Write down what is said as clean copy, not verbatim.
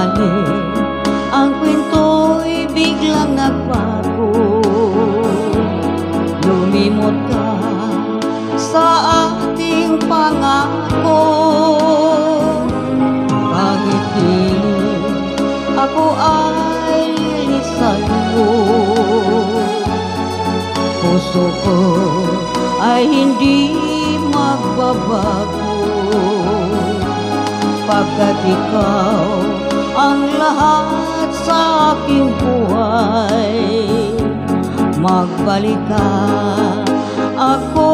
Subalit ang kwento'y biglang nagbago. Lumimot ka sa ating pangako. Kahit di ako ay lilisan mo, puso ko ay hindi magbabago. Pagkat ikaw ang lahat sa aking buhay, magbalik ka, ako